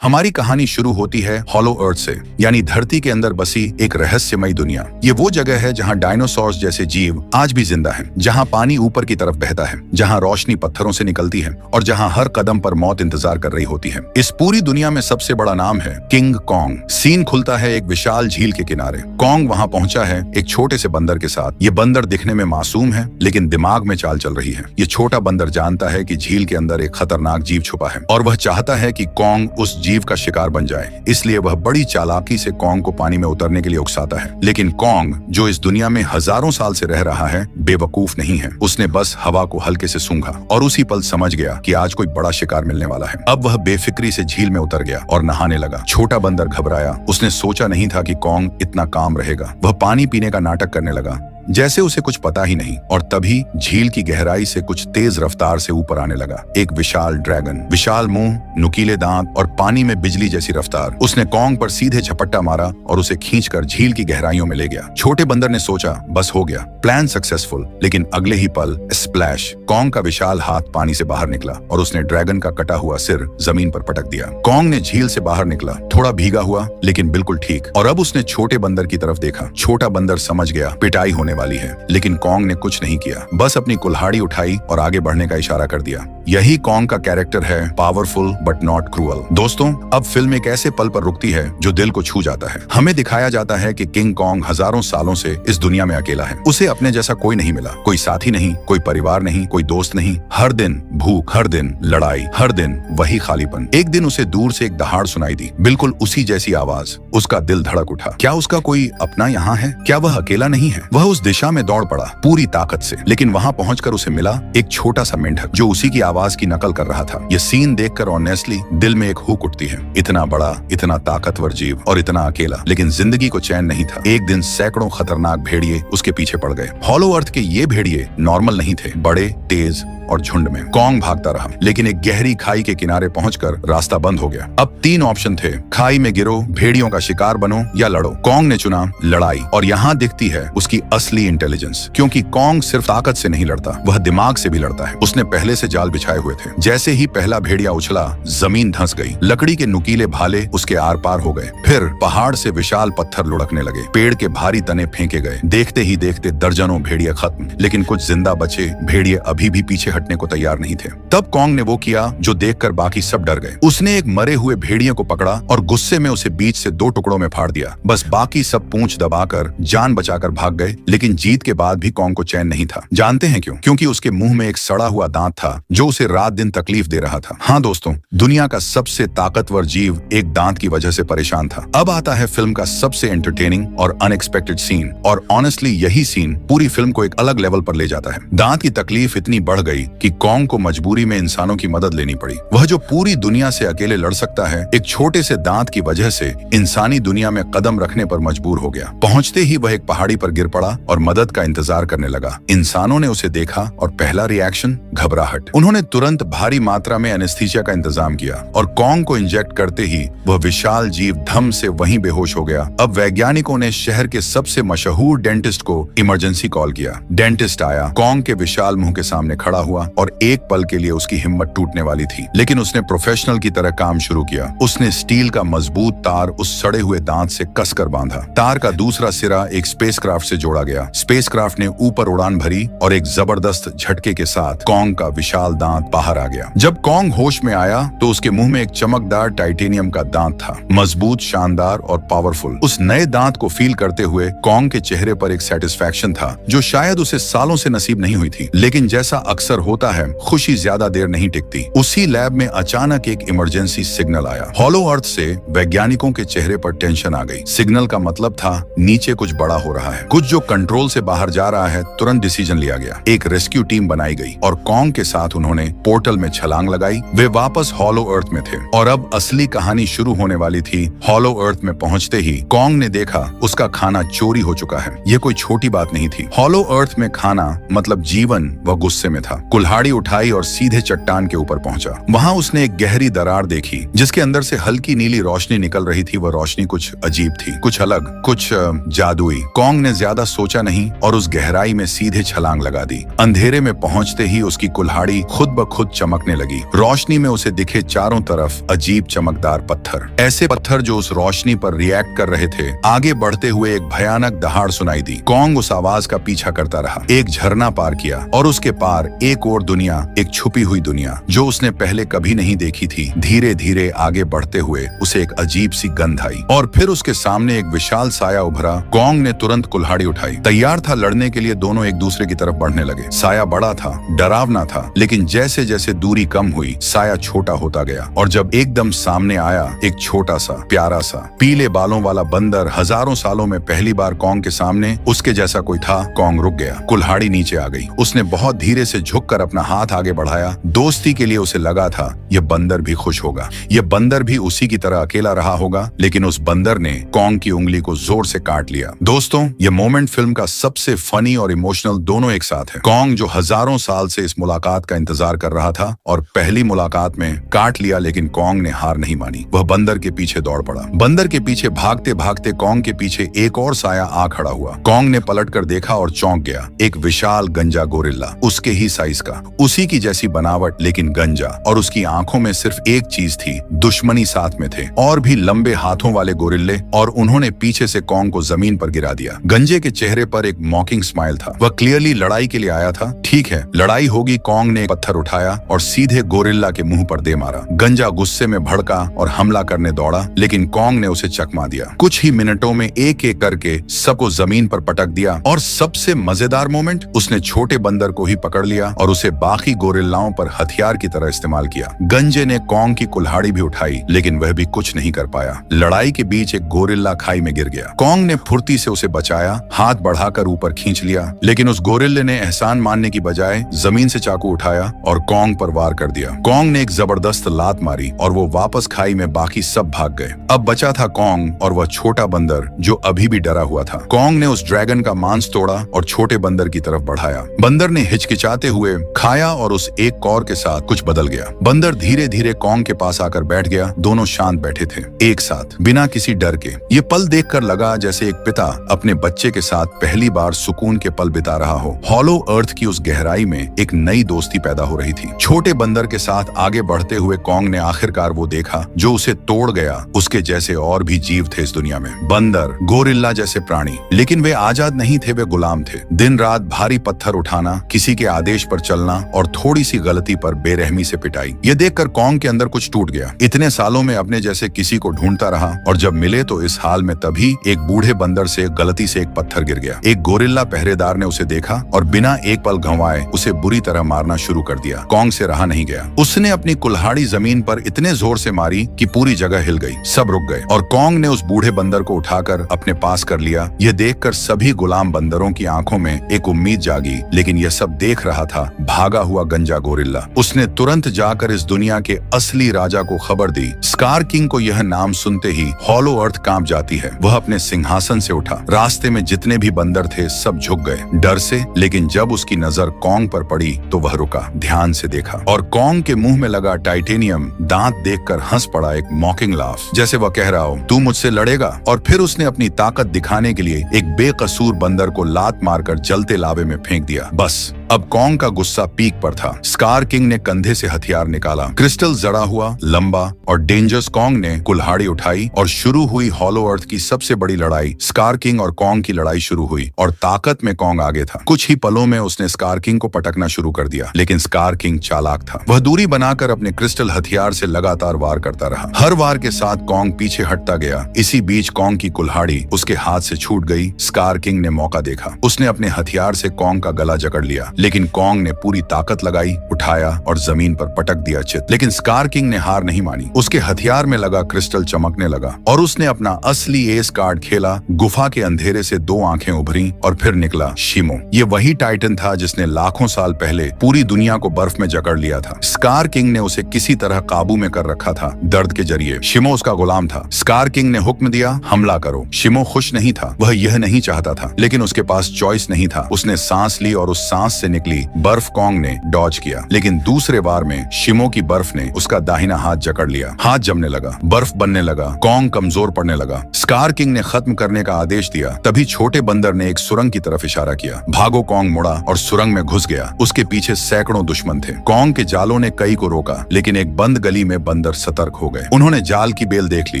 हमारी कहानी शुरू होती है हॉलो अर्थ से, यानी धरती के अंदर बसी एक रहस्यमयी दुनिया। ये वो जगह है जहाँ डायनासोर्स जैसे जीव आज भी जिंदा हैं, जहाँ पानी ऊपर की तरफ बहता है, जहाँ रोशनी पत्थरों से निकलती है और जहाँ हर कदम पर मौत इंतजार कर रही होती है। इस पूरी दुनिया में सबसे बड़ा नाम है किंग कॉन्ग। सीन खुलता है एक विशाल झील के किनारे। कॉन्ग वहाँ पहुंचा है एक छोटे से बंदर के साथ। ये बंदर दिखने में मासूम है, लेकिन दिमाग में चाल चल रही है। ये छोटा बंदर जानता है कि झील के अंदर एक खतरनाक जीव छुपा है और वह चाहता है कि कॉन्ग उस जीव का शिकार बन जाए। इसलिए वह बड़ी चालाकी से कॉन्ग को पानी में उतरने के लिए उकसाता है। लेकिन कॉन्ग, जो इस दुनिया में हजारों साल से रह रहा है, बेवकूफ नहीं है। उसने बस हवा को हल्के से सूंघा और उसी पल समझ गया कि आज कोई बड़ा शिकार मिलने वाला है। अब वह बेफिक्री से झील में उतर गया और नहाने लगा। छोटा बंदर घबराया। उसने सोचा नहीं था कि कॉन्ग इतना काम रहेगा। वह पानी पीने का नाटक करने लगा जैसे उसे कुछ पता ही नहीं। और तभी झील की गहराई से कुछ तेज रफ्तार से ऊपर आने लगा एक विशाल ड्रैगन। विशाल मुंह, नुकीले दांत और पानी में बिजली जैसी रफ्तार। उसने कॉन्ग पर सीधे झपट्टा मारा और उसे खींचकर झील की गहराइयों में ले गया। छोटे बंदर ने सोचा बस हो गया, प्लान सक्सेसफुल। लेकिन अगले ही पल स्प्लैश, कॉन्ग का विशाल हाथ पानी से बाहर निकला और उसने ड्रैगन का कटा हुआ सिर जमीन पर पटक दिया। कॉन्ग ने झील से बाहर निकला, थोड़ा भीगा हुआ लेकिन बिल्कुल ठीक। और अब उसने छोटे बंदर की तरफ देखा। छोटा बंदर समझ गया पिटाई होने वाली है, लेकिन कॉन्ग ने कुछ नहीं किया। बस अपनी कुल्हाड़ी उठाई और आगे बढ़ने का इशारा कर दिया। यही कॉन्ग का कैरेक्टर है, पावरफुल बट नॉट क्रूअल। दोस्तों, अब फिल्म एक ऐसे पल पर रुकती है जो दिल को छू जाता है। हमें दिखाया जाता है कि किंग कॉन्ग हजारों सालों से इस दुनिया में अकेला है। उसे अपने जैसा कोई नहीं मिला, कोई साथी नहीं, कोई परिवार नहीं, कोई दोस्त नहीं। हर दिन भूख, हर दिन लड़ाई, हर दिन वही खालीपन। एक दिन उसे दूर से एक दहाड़ सुनाई दी, बिल्कुल उसी जैसी आवाज। उसका दिल धड़क उठा। क्या उसका कोई अपना यहाँ है? क्या वह अकेला नहीं है? वह उस दिशा में दौड़ पड़ा पूरी ताकत से। लेकिन वहां पहुंचकर उसे मिला एक छोटा सा मेंढक जो उसी की आवाज की नकल कर रहा था। यह सीन देखकर ऑनेस्टली दिल में एक हुक उठती है। इतना बड़ा, इतना ताकतवर जीव और इतना अकेला। लेकिन जिंदगी को चैन नहीं था। एक दिन सैकड़ों खतरनाक भेड़िए उसके पीछे पड़ गए। हॉलो अर्थ के ये भेड़िए नॉर्मल नहीं थे, बड़े, तेज और झुंड में। कॉन्ग भागता रहा, लेकिन एक गहरी खाई के किनारे पहुंचकर रास्ता बंद हो गया। अब तीन ऑप्शन थे, खाई में गिरो, भेड़ियों का शिकार बनो या लड़ो। कॉन्ग ने चुना लड़ाई। और यहाँ दिखती है उसकी असली इंटेलिजेंस, क्योंकि कॉन्ग सिर्फ ताकत से नहीं लड़ता, वह दिमाग से भी लड़ता है। उसने पहले से जाल बिछाए हुए थे। जैसे ही पहला भेड़िया उछला, जमीन धंस गई। लकड़ी के नुकीले भाले उसके आर पार हो गए। फिर पहाड़ से विशाल पत्थर लुढ़कने लगे। पेड़ के भारी तने फेंके गए। देखते ही देखते दर्जनों भेड़िए खत्म। लेकिन कुछ जिंदा बचे भेड़िए अभी भी पीछे हटने को तैयार नहीं थे। तब कॉन्ग ने वो किया जो देखकर बाकी सब डर गए। उसने एक मरे हुए भेड़िए को पकड़ा और गुस्से में उसे बीच से दो टुकड़ों में फाड़ दिया। बस बाकी सब पूंछ दबाकर जान बचाकर भाग गए। लेकिन जीत के बाद भी कॉन्ग को चैन नहीं था। जानते हैं क्यों? क्योंकि उसके मुंह में एक सड़ा हुआ दांत था जो उसे रात दिन तकलीफ दे रहा था। हाँ दोस्तों, दुनिया का सबसे ताकतवर जीव एक दांत की वजह से परेशान था। अब आता है फिल्म का सबसे एंटरटेनिंग और अनएक्सपेक्टेड सीन। और ऑनेस्टली यही सीन पूरी फिल्म को एक अलग लेवल पर ले जाता है। दांत की तकलीफ इतनी बढ़ गई कि कॉन्ग को मजबूरी में इंसानों की मदद लेनी पड़ी। वह जो पूरी दुनिया से अकेले लड़ सकता है, एक छोटे से दांत की वजह से इंसानी दुनिया में कदम रखने पर मजबूर हो गया। पहुंचते ही वह एक पहाड़ी पर गिर पड़ा और मदद का इंतजार करने लगा। इंसानों ने उसे देखा और पहला रिएक्शन घबराहट। उन्होंने तुरंत भारी मात्रा में एनेस्थीसिया का इंतजाम किया और कॉन्ग को इंजेक्ट करते ही वह विशाल जीव धम से वहीं बेहोश हो गया। अब वैज्ञानिकों ने शहर के सबसे मशहूर डेंटिस्ट को इमरजेंसी कॉल किया। डेंटिस्ट आया, कॉन्ग के विशाल मुंह के सामने खड़ा हुआ और एक पल के लिए उसकी हिम्मत टूटने वाली थी। लेकिन उसने प्रोफेशनल की तरह काम शुरू किया। उसने स्टील का मजबूत तार उस सड़े हुए दांत से कसकर बांधा। तार का दूसरा सिरा एक स्पेसक्राफ्ट से जोड़ा गया। स्पेसक्राफ्ट ने ऊपर उड़ान भरी और एक जबरदस्त झटके के साथ कॉन्ग का विशाल दांत बाहर आ गया। जब कॉन्ग होश में आया तो उसके मुंह में एक चमकदार टाइटेनियम का दांत था, मजबूत, शानदार और पावरफुल। उस नए दांत को फील करते हुए कॉन्ग के चेहरे पर एक सेटिस्फैक्शन था जो शायद उसे सालों से नसीब नहीं हुई थी। लेकिन जैसा अक्सर होता है, खुशी ज्यादा देर नहीं टिकती। उसी लैब में अचानक एक इमरजेंसी सिग्नल आया। हॉलो अर्थ से वैज्ञानिकों के चेहरे पर टेंशन आ गई। सिग्नल का मतलब था नीचे कुछ बड़ा हो रहा है, कुछ जो कंट्रोल से बाहर जा रहा है। तुरंत डिसीजन लिया गया। एक रेस्क्यू टीम बनाई गई और कॉन्ग के साथ उन्होंने पोर्टल में छलांग लगाई। वे वापस हॉलो अर्थ में थे और अब असली कहानी शुरू होने वाली थी। हॉलो अर्थ में पहुंचते ही कॉन्ग ने देखा उसका खाना चोरी हो चुका है। ये कोई छोटी बात नहीं थी। हॉलो अर्थ में खाना मतलब जीवन व गुस्से में था। कुल्हाड़ी उठाई और सीधे चट्टान के ऊपर पहुंचा। वहां उसने एक गहरी दरार देखी जिसके अंदर से हल्की नीली रोशनी निकल रही थी। वह रोशनी कुछ अजीब थी, कुछ अलग, कुछ जादुई। कॉन्ग ने ज्यादा सोचा नहीं और उस गहराई में सीधे छलांग लगा दी। अंधेरे में पहुंचते ही उसकी कुल्हाड़ी खुद ब खुद चमकने लगी। रोशनी में उसे दिखे चारों तरफ अजीब चमकदार पत्थर, ऐसे पत्थर जो उस रोशनी पर रिएक्ट कर रहे थे। आगे बढ़ते हुए एक भयानक दहाड़ सुनाई दी। कॉन्ग उस आवाज का पीछा करता रहा। एक झरना पार किया और उसके पार एक और दुनिया, एक छुपी हुई दुनिया जो उसने पहले कभी नहीं देखी थी। धीरे धीरे आगे बढ़ते हुए उसे एक अजीब सी गंध आई और फिर उसके सामने एक विशाल साया उभरा। कॉन्ग ने तुरंत कुल्हाड़ी उठाई, तैयार था लड़ने के लिए। दोनों एक दूसरे की तरफ बढ़ने लगे। साया बड़ा था, डरावना था, लेकिन जैसे जैसे दूरी कम हुई साया छोटा होता गया और जब एकदम सामने आया एक छोटा सा प्यारा सा पीले बालों वाला बंदर। हजारों सालों में पहली बार कॉन्ग के सामने उसके जैसा कोई था। कॉन्ग रुक गया, कुल्हाड़ी नीचे आ गई। उसने बहुत धीरे से झुककर अपना हाथ आगे बढ़ाया। दोस्ती के लिए उसे लगा था यह बंदर भी खुश होगा, यह बंदर भी उसी की तरह अकेला रहा होगा। लेकिन उस बंदर ने कॉन्ग की उंगली को जोर से काट लिया। दोस्तों, यह मोमेंट फिल्म का सबसे फनी और इमोशनल दोनों एक साथ है। कॉन्ग जो हजारों साल से इस मुलाकात का इंतजार कर रहा था और पहली मुलाकात में काट लिया, लेकिन कॉन्ग ने हार नहीं मानी। वह बंदर के पीछे दौड़ पड़ा। बंदर के पीछे भागते भागते कॉन्ग के पीछे एक और साया आ खड़ा हुआ। कॉन्ग ने पलटकर देखा और चौंक गया। एक विशाल गंजा गोरिल्ला, उसके ही साइज का, उसी की जैसी बनावट लेकिन गंजा, और उसकी आंखों में सिर्फ एक चीज थी, दुश्मनी साथ में थे। और भी लंबे हाथों वाले गोरिल्ले, और उन्होंने पीछे से कॉन्ग को जमीन पर गिरा दिया। गंजे के चेहरे पर एक मॉकिंग स्माइल था। वह क्लियरली लड़ाई के लिए आया था। ठीक है, लड़ाई होगी। कॉन्ग ने एक पत्थर उठाया और सीधे गोरिल्ला के मुंह पर दे मारा। गंजा गुस्से में भड़का और हमला करने दौड़ा, लेकिन कॉन्ग ने उसे चकमा दिया। कुछ ही मिनटों में एक एक करके सबको जमीन पर पटक दिया। और सबसे मजेदार मोमेंट, उसने छोटे बंदर को ही पकड़ लिया और उसे बाकी गोरिल्लाओं पर हथियार की तरह इस्तेमाल किया। गंजे ने कॉन्ग की कुल्हाड़ी भी उठाई, लेकिन वह भी कुछ नहीं कर पाया। लड़ाई के बीच एक गोरिल्ला खाई में गिर गया। कॉन्ग ने फुर्ती से उसे बचाया, हाथ बढ़ाकर ऊपर खींच लिया, लेकिन उस गोरिल्ले ने एहसान मानने की बजाय जमीन से चाकू उठाया और कॉन्ग पर वार कर दिया। कॉन्ग ने एक जबरदस्त लात मारी और वो वापस खाई में बाकी सब भाग गए। अब बचा था कॉन्ग और वह छोटा बंदर जो अभी भी डरा हुआ था। कॉन्ग ने उस ड्रैगन का मांस तोड़ा और छोटे बंदर की तरफ बढ़ाया। बंदर ने हिचकिचाते हुए खाया और उस एक कौर के साथ कुछ बदल गया। बंदर धीरे धीरे कॉन्ग के पास आकर बैठ गया। दोनों शांत बैठे थे, एक साथ, बिना किसी डर के। ये पल देखकर लगा जैसे एक पिता अपने बच्चे के साथ पहली बार सुकून के पल बिता रहा हो। हॉलो अर्थ की उस गहराई में एक नई दोस्ती पैदा हो रही थी। छोटे बंदर के साथ आगे बढ़ते हुए कॉन्ग ने आखिरकार वो देखा जो उसे तोड़ गया। उसके जैसे और भी जीव थे इस दुनिया में, बंदर, गोरिल्ला जैसे प्राणी, लेकिन वे आजाद नहीं थे, वे गुलाम थे। दिन रात भारी पत्थर उठाना, किसी के आदेश पर चलना और थोड़ी सी गलती पर बेरहमी से पिटाई। ये देखकर कॉन्ग के अंदर कुछ टूट गया। इतने सालों में अपने जैसे किसी को ढूंढता रहा और जब मिले तो इस हाल में, तभी एक बूढ़े बंदर से गलती से एक पत्थर गिर गया। एक गोरिल्ला पहरेदार ने उसे देखा और बिना एक पल गंवाए उसे बुरी तरह मारना शुरू कर दिया। कॉन्ग से रहा नहीं गया। उसने अपनी कुल्हाड़ी जमीन पर इतने जोर से मारी कि पूरी जगह हिल गई। सब रुक गए और कॉन्ग ने उस बूढ़े बंदर को उठाकर अपने पास कर लिया। यह देखकर सभी गुलाम बंदरों की आंखों में एक उम्मीद जागी, लेकिन यह सब देख रहा था भागा हुआ गंजा गोरिल्ला। उसने तुरंत जाकर इस दुनिया के असली राजा को खबर दी। स्कार किंग को यह नाम सुनते ही हॉलो अर्थ कांप जाती है। वह अपने सिंहासन से उठा। रास्ते में जितने भी बंदर थे सब झुक गए डर से, लेकिन जब उसकी नजर कॉन्ग पर पड़ी तो वह रुका, ध्यान से देखा और कॉन्ग के मुंह में लगा टाइटेनियम दांत देखकर हंस पड़ा, एक मॉकिंग लाफ, जैसे वह कह रहा हो तू मुझसे लड़ेगा। और फिर उसने अपनी ताकत दिखाने के लिए एक बेकसूर बंदर को लात मारकर जलते लावे में फेंक दिया। बस अब कॉन्ग का गुस्सा पीक पर था। स्कार किंग ने कंधे से हथियार निकाला। क्रिस्टल जड़ा हुआ, लंबा और डेंजरस। कॉन्ग ने कुल्हाड़ी उठाई और शुरू हुई हॉलो अर्थ की सबसे बड़ी लड़ाई। स्कार किंग और कॉन्ग की लड़ाई शुरू हुई और ताकत में कॉन्ग आगे था। कुछ ही पलों में उसने स्कार किंग को पटकना शुरू कर दिया, लेकिन स्कार किंग चालाक था। वह दूरी बनाकर अपने क्रिस्टल हथियार से लगातार वार करता रहा। हर वार के साथ कॉन्ग पीछे हटता गया। इसी बीच कॉन्ग की कुल्हाड़ी उसके हाथ से छूट गई। स्कार किंग ने मौका देखा। उसने अपने हथियार से कॉन्ग का गला जकड़ लिया, लेकिन कॉन्ग ने पूरी ताकत लगाई, उठाया और जमीन पर पटक दिया चित। लेकिन स्कार किंग ने हार नहीं मानी। उसके हथियार में लगा क्रिस्टल चमकने लगा और उसने अपना असली एस कार्ड खेला। गुफा के अंधेरे से दो आंखें उभरी और फिर निकला शिमो। ये वही टाइटन था जिसने लाखों साल पहले पूरी दुनिया को बर्फ में जकड़ लिया था। स्कार किंग ने उसे किसी तरह काबू में कर रखा था, दर्द के जरिए। शिमो उसका गुलाम था। स्कार किंग ने हुक्म दिया, हमला करो। शिमो खुश नहीं था, वह यह नहीं चाहता था, लेकिन उसके पास चॉइस नहीं था। उसने सांस ली और उस सांस से निकली बर्फ कॉन्ग ने डॉज किया, लेकिन दूसरे वार में शिमो की बर्फ ने उसका दाहिना हाथ जकड़ लिया। हाथ जमने लगा, बर्फ बनने लगा, कॉन्ग कमजोर पड़ने लगा। स्कार किंग ने खत्म करने का आदेश दिया। तभी छोटे बंदर ने एक सुरंग की तरफ इशारा किया। भागो, कॉन्ग मुड़ा और सुरंग में घुस गया। उसके पीछे सैकड़ों दुश्मन थे। कॉन्ग के जालों ने कई को रोका, लेकिन एक बंद गली में बंदर सतर्क हो गए। उन्होंने जाल की बेल देख ली।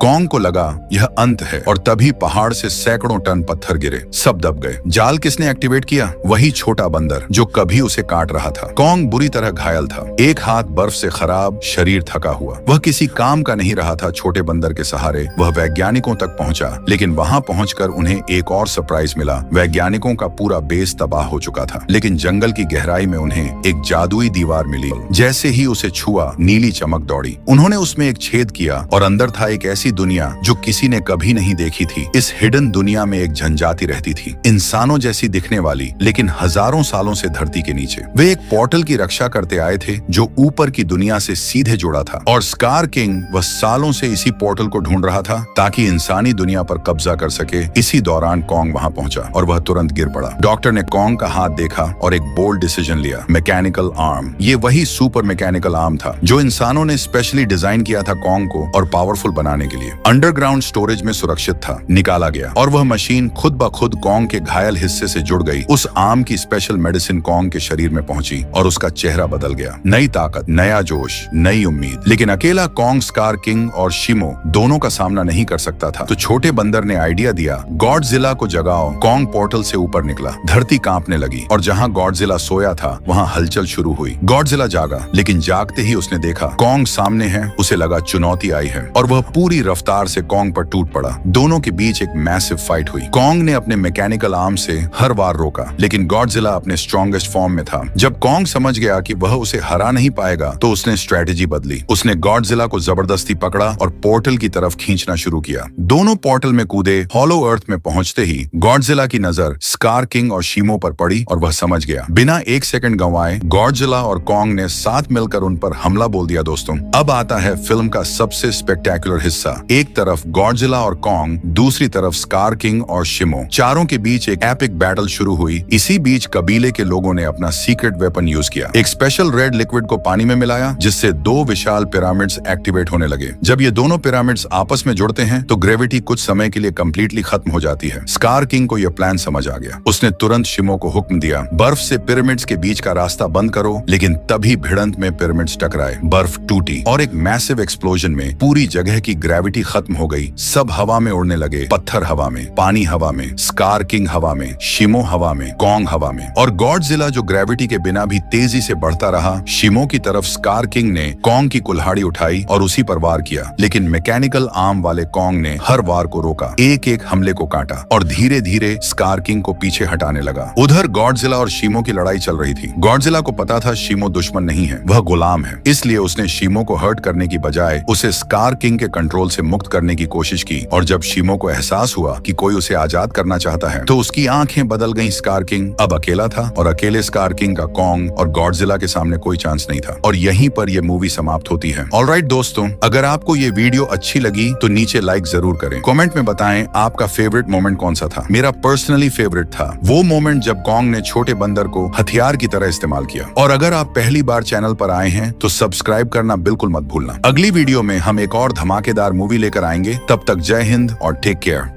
कॉन्ग को लगा यह अंत है, और तभी पहाड़ से सैकड़ों टन पत्थर गिरे। सब दब गए। जाल किसने एक्टिवेट किया? वही छोटा बंदर जो कभी उसे काट रहा था। कॉन्ग बुरी तरह घायल था। एक हाथ बर्फ से खराब, शरीर थका हुआ। वह किसी काम का नहीं रहा था। छोटे बंदर के सहारे वह वैज्ञानिकों तक पहुंचा, लेकिन वहां पहुंचकर उन्हें एक और सरप्राइज मिला। वैज्ञानिकों का पूरा बेस तबाह हो चुका था, लेकिन जंगल की गहराई में उन्हें एक जादुई दीवार मिली। जैसे ही उसे छुआ, नीली चमक दौड़ी। उन्होंने उसमें एक छेद किया और अंदर था एक ऐसी दुनिया जो किसी ने कभी नहीं देखी थी। इस हिडन दुनिया में एक जनजाति रहती थी, इंसानों जैसी दिखने वाली, लेकिन हजारों सालों से धरती के नीचे। वे एक पोर्टल की रक्षा करते आए थे जो ऊपर की दुनिया से सीधे जुड़ा था, और स्कार किंग वह सालों से इसी पोर्टल को ढूंढ रहा था ताकि इंसानी दुनिया पर कब्जा कर सके। इसी दौरान कॉन्ग वहां पहुंचा और वह तुरंत गिर पड़ा। डॉक्टर ने कॉन्ग का हाथ देखा और एक बोल्ड डिसीजन लिया, मैकेनिकल आर्म। ये वही सुपर मैकेनिकल आर्म था जो इंसानों ने स्पेशली डिजाइन किया था कॉन्ग को और पावरफुल बनाने के लिए। अंडरग्राउंड स्टोरेज में सुरक्षित था। निकाला गया और वह मशीन खुद ब खुद कॉन्ग के घायल हिस्से से जुड़ गई। उस आर्म की स्पेशल मेडिसिन कॉन्ग के शरीर में पहुंची और उसका चेहरा बदल गया। नई ताकत, नया जोश, नई उम्मीद। लेकिन अकेला कॉन्ग स्कार किंग और शिमो दोनों का सामना नहीं कर सकता था, तो छोटे बंदर ने आइडिया दिया, गॉडजिला को जगाओ। कॉन्ग पोर्टल से ऊपर निकला। धरती कांपने लगी और जहां गॉडजिला सोया था वहां हलचल शुरू हुई। गॉडजिला जागा, लेकिन जागते ही उसने देखा कॉन्ग सामने है। उसे लगा चुनौती आई है और वह पूरी रफ्तार से कॉन्ग पर टूट पड़ा। दोनों के बीच एक मैसिव फाइट हुई। कॉन्ग ने अपने मैकेनिकल आर्म से हर वार रोका, लेकिन गॉडजिला अपने स्ट्रॉन्गेस्ट फॉर्म में था। जब कॉन्ग समझ गया कि वह उसे हरा नहीं पाएगा, तो उसने स्ट्रेटेजी बदली। उसने गॉडजिला को जबरदस्ती पकड़ा और पोर्टल की तरफ खींचना शुरू किया। दोनों पोर्टल में कूदे। हॉलो अर्थ में पहुंचते ही गॉडजिला की नजर स्कार किंग और शिमो पर पड़ी और वह समझ गया। बिना एक सेकंड गंवाए गॉडजिला और कॉन्ग ने साथ मिलकर उन पर हमला बोल दिया। दोस्तों, अब आता है फिल्म का सबसे स्पेक्टेकुलर हिस्सा। एक तरफ गॉडजिला और कॉन्ग, दूसरी तरफ स्कार किंग और शिमो। चारों के बीच एक एपिक बैटल शुरू हुई। इसी बीच कबीले के लोगों ने अपना सीक्रेट वेपन यूज किया। एक स्पेशल रेड लिक्विड को पानी में मिलाया, जिससे दो विशाल पिरामिड्स एक्टिवेट होने लगे। जब ये दोनों पिरामिड्स आपस में जुड़ते हैं तो ग्रेविटी कुछ समय के लिए कंप्लीटली खत्म हो जाती है। स्कार किंग को यह प्लान समझ आ गया। उसने तुरंत शिमो को हुक्म दिया, बर्फ से पिरामिड्स के बीच का रास्ता बंद करो। लेकिन तभी भिड़ंत में पिरामिड्स टकराए, बर्फ टूटी और एक मैसिव एक्सप्लोजन में पूरी जगह की ग्रेविटी खत्म हो गई। सब हवा में उड़ने लगे। पत्थर हवा में, पानी हवा में, स्कार किंग हवा में, शिमो हवा में, कॉन्ग हवा में। और गॉडजिला जो ग्रेविटी के बिना भी तेजी से बढ़ता रहा। शिमो की तरफ स्कार किंग ने कॉन्ग की कुल्हाड़ी उठाई और उसी पर वार किया, लेकिन मैकेनिकल आर्म वाले कॉन्ग ने हर वार को रोका, एक एक हमले को काटा और धीरे धीरे स्कार किंग को पीछे हटाने लगा। उधर गॉडजिला और शिमो की लड़ाई चल रही थी। गॉडजिला को पता था शिमो दुश्मन नहीं है, वह गुलाम है। इसलिए उसने शिमो को हर्ट करने की बजाय उसे स्कार किंग के कंट्रोल से मुक्त करने की कोशिश की। और जब शिमो को एहसास हुआ कि कोई उसे आजाद करना चाहता है, तो उसकी आंखें बदल गईं। स्कार किंग अब अकेला था और अकेले स्कार किंग का कॉन्ग और गॉडजिला के सामने कोई चांस नहीं था। और यहीं पर यह मूवी समाप्त होती है। ऑलराइट दोस्तों, अगर आपको ये वीडियो अच्छी लगी तो नीचे लाइक जरूर करें। कमेंट में बताएं आपका फेवरेट मोमेंट कौन सा था। मेरा पर्सनली फेवरेट था वो मोमेंट जब कॉन्ग ने छोटे बंदर को हथियार की तरह इस्तेमाल किया। और अगर आप पहली बार चैनल पर आए हैं तो सब्सक्राइब करना बिल्कुल मत भूलना। अगली वीडियो में हम एक और धमाकेदार मूवी लेकर आएंगे। तब तक जय हिंद और टेक केयर।